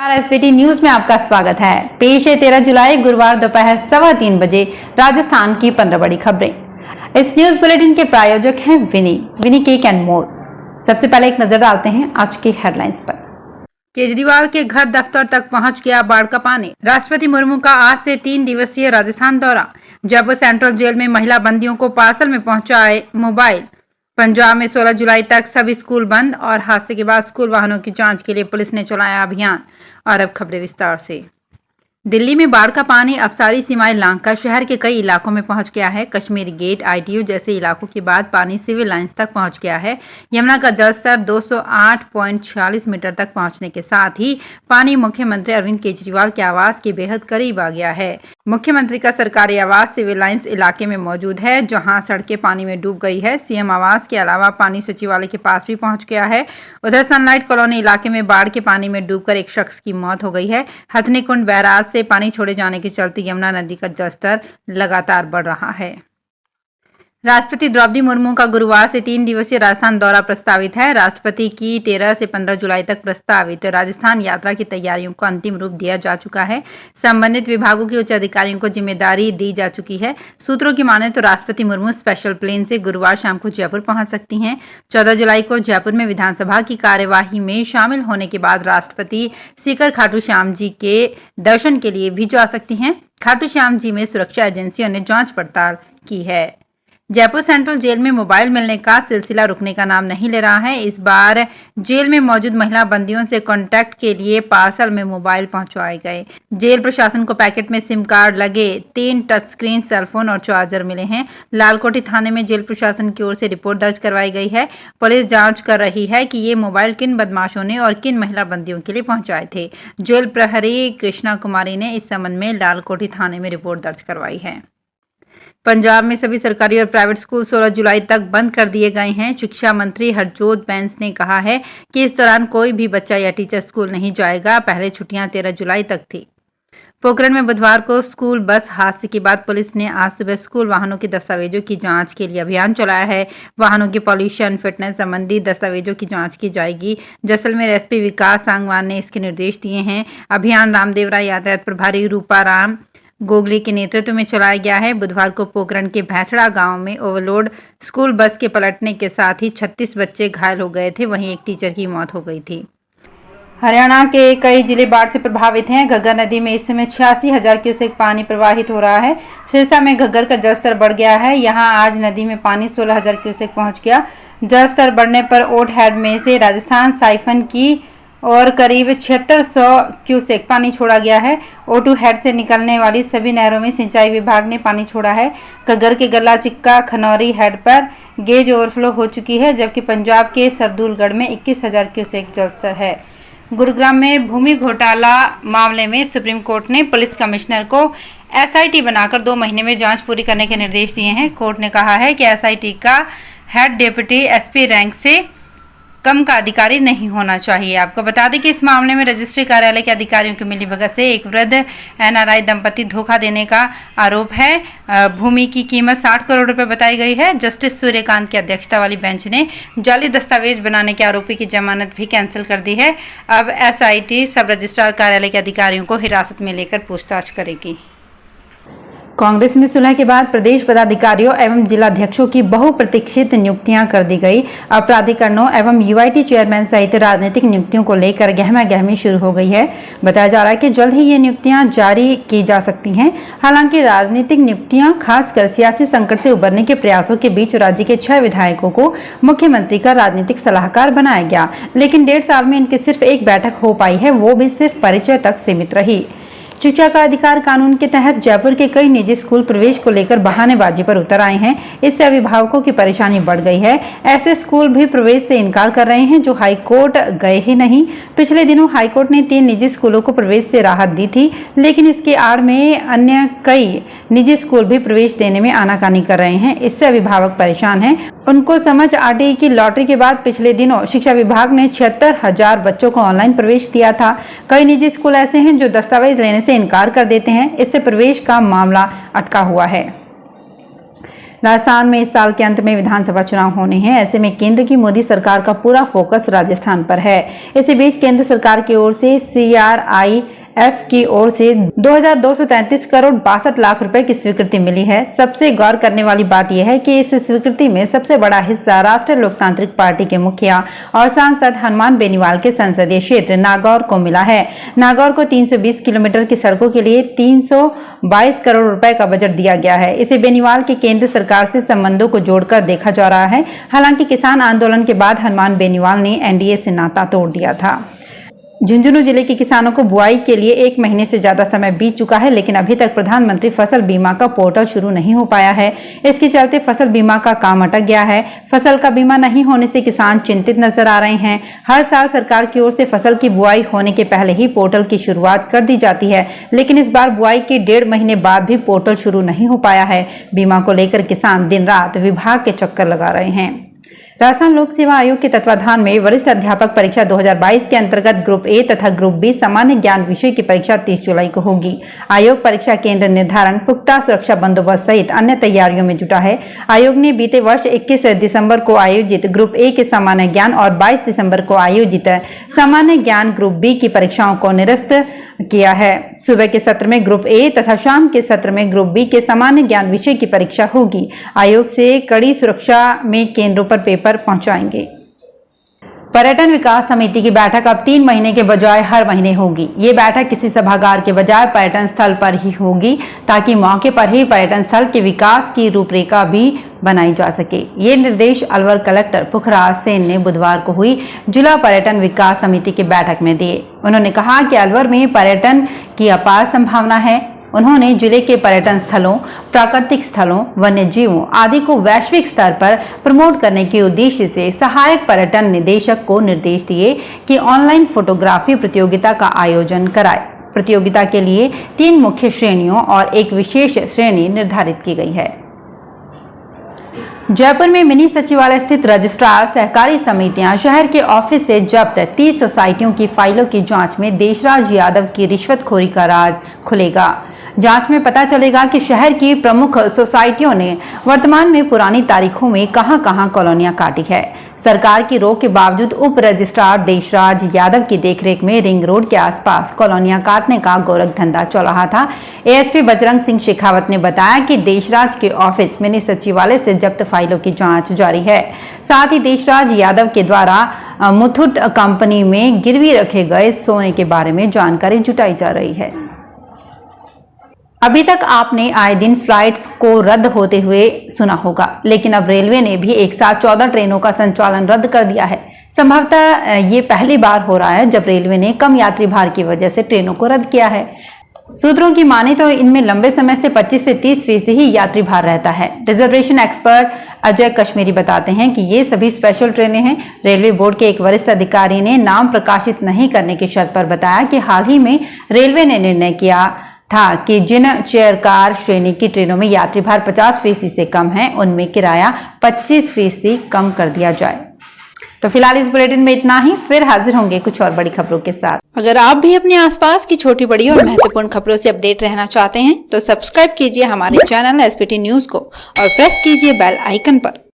SBT news में आपका स्वागत है। पेश है 13 जुलाई गुरुवार दोपहर 3:15 बजे राजस्थान की 15 बड़ी खबरें। इस न्यूज बुलेटिन के प्रायोजक हैं विनी केक एंड मोर। सबसे पहले एक नजर डालते हैं आज की हेडलाइंस पर। केजरीवाल के घर दफ्तर तक पहुंच गया बाढ़ का पानी। राष्ट्रपति मुर्मू का आज से 3 दिवसीय राजस्थान दौरा। जयपुर सेंट्रल जेल में महिला बंदियों को पार्सल में पहुंचाए मोबाइल। पंजाब में 16 जुलाई तक सभी स्कूल बंद और हादसे के बाद स्कूल वाहनों की जांच के लिए पुलिस ने चलाया अभियान। और अब खबरें विस्तार से। दिल्ली में बाढ़ का पानी अब सारी सीमाएं लांघकर शहर के कई इलाकों में पहुंच गया है। कश्मीरी गेट, आईटीयू जैसे इलाकों के बाद पानी सिविल लाइंस तक पहुंच गया है। यमुना का जलस्तर 208.46 मीटर तक पहुंचने के साथ ही पानी मुख्यमंत्री अरविंद केजरीवाल के आवास के बेहद करीब आ गया है। मुख्यमंत्री का सरकारी आवास सिविल लाइंस इलाके में मौजूद है, जहां सड़कें पानी में डूब गई है। सीएम आवास के अलावा पानी सचिवालय के पास भी पहुंच गया है। उधर सनलाइट कॉलोनी इलाके में बाढ़ के पानी में डूबकर एक शख्स की मौत हो गई है। हथनी कुंड बैराज से पानी छोड़े जाने के चलते यमुना नदी का जलस्तर लगातार बढ़ रहा है। राष्ट्रपति द्रौपदी मुर्मू का गुरुवार से 3 दिवसीय राजस्थान दौरा प्रस्तावित है। राष्ट्रपति की 13 से 15 जुलाई तक प्रस्तावित राजस्थान यात्रा की तैयारियों को अंतिम रूप दिया जा चुका है। संबंधित विभागों के उच्च अधिकारियों को जिम्मेदारी दी जा चुकी है। सूत्रों की माने तो राष्ट्रपति मुर्मू स्पेशल प्लेन से गुरुवार शाम को जयपुर पहुंच सकती हैं। 14 जुलाई को जयपुर में विधानसभा की कार्यवाही में शामिल होने के बाद राष्ट्रपति सीकर खाटू श्याम जी के दर्शन के लिए भी जा सकती हैं। खाटू श्याम जी में सुरक्षा एजेंसियों ने जांच पड़ताल की है। जयपुर सेंट्रल जेल में मोबाइल मिलने का सिलसिला रुकने का नाम नहीं ले रहा है। इस बार जेल में मौजूद महिला बंदियों से कांटेक्ट के लिए पार्सल में मोबाइल पहुंचाए गए। जेल प्रशासन को पैकेट में सिम कार्ड लगे 3 टच स्क्रीन सेलफोन और चार्जर मिले हैं। लालकोठी थाने में जेल प्रशासन की ओर से रिपोर्ट दर्ज करवाई गई है। पुलिस जांच कर रही है कि ये मोबाइल किन बदमाशों ने और किन महिला बंदियों के लिए पहुंचाए थे। जेल प्रहरी कृष्णा कुमारी ने इस संबंध में लालकोठी थाने में रिपोर्ट दर्ज करवाई है। पंजाब में सभी सरकारी और प्राइवेट स्कूल 16 जुलाई तक बंद कर दिए गए हैं। शिक्षा मंत्री हरजोत बैंस ने कहा है कि इस दौरान कोई भी बच्चा या टीचर स्कूल नहीं जाएगा। पहले छुट्टियां 13 जुलाई तक थी। पोखरण में बुधवार को स्कूल बस हादसे के बाद पुलिस ने आज सुबह स्कूल वाहनों के दस्तावेजों की जांच के लिए अभियान चलाया है। वाहनों की पॉल्यूशन फिटनेस संबंधी दस्तावेजों की जांच की जाएगी। जैसलमेर एसपी विकास सांगवान ने इसके निर्देश दिए हैं। अभियान रामदेव राय यातायात प्रभारी रूपाराम गोगली के नेतृत्व में चलाया गया है। बुधवार को पोखरण के भैंसड़ा गांव में ओवरलोड स्कूल बस के पलटने के साथ ही 36 बच्चे घायल हो गए थे, वहीं एक टीचर की मौत हो गई थी। हरियाणा के कई जिले बाढ़ से प्रभावित हैं। घग्गर नदी में इस समय 86,000 क्यूसेक पानी प्रवाहित हो रहा है। सिरसा में घग्गर का जलस्तर बढ़ गया है। यहां आज नदी में पानी 16,000 क्यूसेक पहुंच गया। जलस्तर बढ़ने पर ओट हेड में से राजस्थान साइफन की और करीब 7600 क्यूसेक पानी छोड़ा गया है। O2 हेड से निकलने वाली सभी नहरों में सिंचाई विभाग ने पानी छोड़ा है। घग्गर के गला चिक्का खनौरी हेड पर गेज ओवरफ्लो हो चुकी है, जबकि पंजाब के सरदूलगढ़ में 21,000 क्यूसेक जलस्तर है। गुरुग्राम में भूमि घोटाला मामले में सुप्रीम कोर्ट ने पुलिस कमिश्नर को SIT बनाकर 2 महीने में जाँच पूरी करने के निर्देश दिए हैं। कोर्ट ने कहा है कि SIT का हेड डिप्टी SP रैंक से कम का अधिकारी नहीं होना चाहिए। आपको बता दें कि इस मामले में रजिस्ट्री कार्यालय के अधिकारियों की मिलीभगत से एक वृद्ध NRI दंपति धोखा देने का आरोप है। भूमि की कीमत 60 करोड़ रुपए बताई गई है। जस्टिस सूर्यकांत की अध्यक्षता वाली बेंच ने जाली दस्तावेज बनाने के आरोपी की जमानत भी कैंसिल कर दी है। अब SIT सब रजिस्ट्रार कार्यालय के अधिकारियों को हिरासत में लेकर पूछताछ करेगी। कांग्रेस में सुलह के बाद प्रदेश पदाधिकारियों एवं जिलाध्यक्षों की बहुप्रतीक्षित नियुक्तियां कर दी गई। अब प्राधिकरणों एवं UIT चेयरमैन सहित राजनीतिक नियुक्तियों को लेकर गहमा-गहमी शुरू हो गई है। बताया जा रहा है कि जल्द ही ये नियुक्तियां जारी की जा सकती हैं। हालांकि राजनीतिक नियुक्तियां खासकर सियासी संकट से उबरने के प्रयासों के बीच राज्य के 6 विधायकों को मुख्यमंत्री का राजनीतिक सलाहकार बनाया गया, लेकिन 1.5 साल में इनकी सिर्फ एक बैठक हो पाई है, वो भी सिर्फ परिचय तक सीमित रही। शिक्षा का अधिकार कानून के तहत जयपुर के कई निजी स्कूल प्रवेश को लेकर बहानेबाजी पर उतर आए हैं। इससे अभिभावकों की परेशानी बढ़ गई है। ऐसे स्कूल भी प्रवेश से इनकार कर रहे हैं जो हाईकोर्ट गए ही नहीं। पिछले दिनों हाईकोर्ट ने 3 निजी स्कूलों को प्रवेश से राहत दी थी, लेकिन इसके आड़ में अन्य कई निजी स्कूल भी प्रवेश देने में आनाकानी कर रहे हैं। इससे अभिभावक परेशान हैं। उनको समझ RTE की लॉटरी के बाद पिछले दिनों शिक्षा विभाग ने 76,000 बच्चों को ऑनलाइन प्रवेश दिया था। कई निजी स्कूल ऐसे हैं जो दस्तावेज लेने से इनकार कर देते हैं। इससे प्रवेश का मामला अटका हुआ है। राजस्थान में इस साल के अंत में विधानसभा चुनाव होने हैं। ऐसे में केंद्र की मोदी सरकार का पूरा फोकस राजस्थान पर है। इसी बीच केंद्र सरकार की ओर से CRIF की ओर से 2233 करोड़ 62 लाख रुपए की स्वीकृति मिली है। सबसे गौर करने वाली बात यह है कि इस स्वीकृति में सबसे बड़ा हिस्सा राष्ट्रीय लोकतांत्रिक पार्टी के मुखिया और सांसद हनुमान बेनीवाल के संसदीय क्षेत्र नागौर को मिला है। नागौर को 320 किलोमीटर की सड़कों के लिए 322 करोड़ रुपए का बजट दिया गया है। इसे बेनीवाल के केंद्र सरकार से संबंधों को जोड़कर देखा जा रहा है। हालांकि किसान आंदोलन के बाद हनुमान बेनीवाल ने NDA से नाता तोड़ दिया था। झुंझुनू जिले के किसानों को बुआई के लिए 1 महीने से ज्यादा समय बीत चुका है, लेकिन अभी तक प्रधानमंत्री फसल बीमा का पोर्टल शुरू नहीं हो पाया है। इसके चलते फसल बीमा का काम अटक गया है। फसल का बीमा नहीं होने से किसान चिंतित नजर आ रहे हैं। हर साल सरकार की ओर से फसल की बुआई होने के पहले ही पोर्टल की शुरुआत कर दी जाती है, लेकिन इस बार बुआई के 1.5 महीने बाद भी पोर्टल शुरू नहीं हो पाया है। बीमा को लेकर किसान दिन रात विभाग के चक्कर लगा रहे हैं। राजस्थान लोक सेवा आयोग के तत्वाधान में वरिष्ठ अध्यापक परीक्षा 2022 के अंतर्गत ग्रुप ए तथा ग्रुप बी सामान्य ज्ञान विषय की परीक्षा 30 जुलाई को होगी। आयोग परीक्षा केंद्र निर्धारण, पुख्ता सुरक्षा बंदोबस्त सहित अन्य तैयारियों में जुटा है। आयोग ने बीते वर्ष 21 दिसंबर को आयोजित ग्रुप ए के सामान्य ज्ञान और 22 दिसंबर को आयोजित सामान्य ज्ञान ग्रुप बी की परीक्षाओं को निरस्त किया है। सुबह के सत्र में ग्रुप ए तथा शाम के सत्र में ग्रुप बी के सामान्य ज्ञान विषय की परीक्षा होगी। आयोग से कड़ी सुरक्षा में केंद्रों पर पेपर पहुंचाएंगे। पर्यटन विकास समिति की बैठक अब 3 महीने के बजाय हर महीने होगी। ये बैठक किसी सभागार के बजाय पर्यटन स्थल पर ही होगी, ताकि मौके पर ही पर्यटन स्थल के विकास की रूपरेखा भी बनाई जा सके। ये निर्देश अलवर कलेक्टर पुखराज सेन ने बुधवार को हुई जिला पर्यटन विकास समिति की बैठक में दिए। उन्होंने कहा कि अलवर में पर्यटन की अपार संभावना है। उन्होंने जिले के पर्यटन स्थलों, प्राकृतिक स्थलों, वन्य जीवों आदि को वैश्विक स्तर पर प्रमोट करने के उद्देश्य से सहायक पर्यटन निदेशक को निर्देश दिए कि ऑनलाइन फोटोग्राफी प्रतियोगिता का आयोजन कराए। प्रतियोगिता के लिए 3 मुख्य श्रेणियों और एक विशेष श्रेणी निर्धारित की गई है। जयपुर में मिनी सचिवालय स्थित रजिस्ट्रार सहकारी समितियां शहर के ऑफिस से जब्त 30 सोसाइटियों की फाइलों की जांच में देशराज यादव की रिश्वतखोरी का राज खुलेगा। जांच में पता चलेगा कि शहर की प्रमुख सोसाइटियों ने वर्तमान में पुरानी तारीखों में कहां-कहां कॉलोनियां काटी है। सरकार की रोक के बावजूद उप रजिस्ट्रार देशराज यादव की देखरेख में रिंग रोड के आसपास कॉलोनियां काटने का गोरख धंधा चल रहा था। ASP बजरंग सिंह शेखावत ने बताया कि देशराज के ऑफिस मिनी सचिवालय से जब्त फाइलों की जांच जारी है। साथ ही देशराज यादव के द्वारा मुथूट कंपनी में गिरवी रखे गए सोने के बारे में जानकारी जुटाई जा रही है। अभी तक आपने आए दिन फ्लाइट्स को रद्द होते हुए सुना होगा, लेकिन अब रेलवे ने भी एक साथ 14 ट्रेनों का संचालन रद्द कर दिया है। संभवतः ये पहली बार हो रहा है जब रेलवे ने कम यात्री भार की वजह से ट्रेनों को रद्द किया है। सूत्रों की माने तो इनमें लंबे समय से 25 से 30% ही यात्री भार रहता है। रिजर्वेशन एक्सपर्ट अजय कश्मीरी बताते हैं कि ये सभी स्पेशल ट्रेनें हैं। रेलवे बोर्ड के एक वरिष्ठ अधिकारी ने नाम प्रकाशित नहीं करने की शर्त पर बताया कि हाल ही में रेलवे ने निर्णय किया था कि जिन चेयर कार श्रेणी की ट्रेनों में यात्री भार 50% से कम है, उनमें किराया 25% कम कर दिया जाए। तो फिलहाल इस बुलेटिन में इतना ही। फिर हाजिर होंगे कुछ और बड़ी खबरों के साथ। अगर आप भी अपने आसपास की छोटी बड़ी और महत्वपूर्ण खबरों से अपडेट रहना चाहते हैं तो सब्सक्राइब कीजिए हमारे चैनल SPT न्यूज को और प्रेस कीजिए बेल आइकन पर।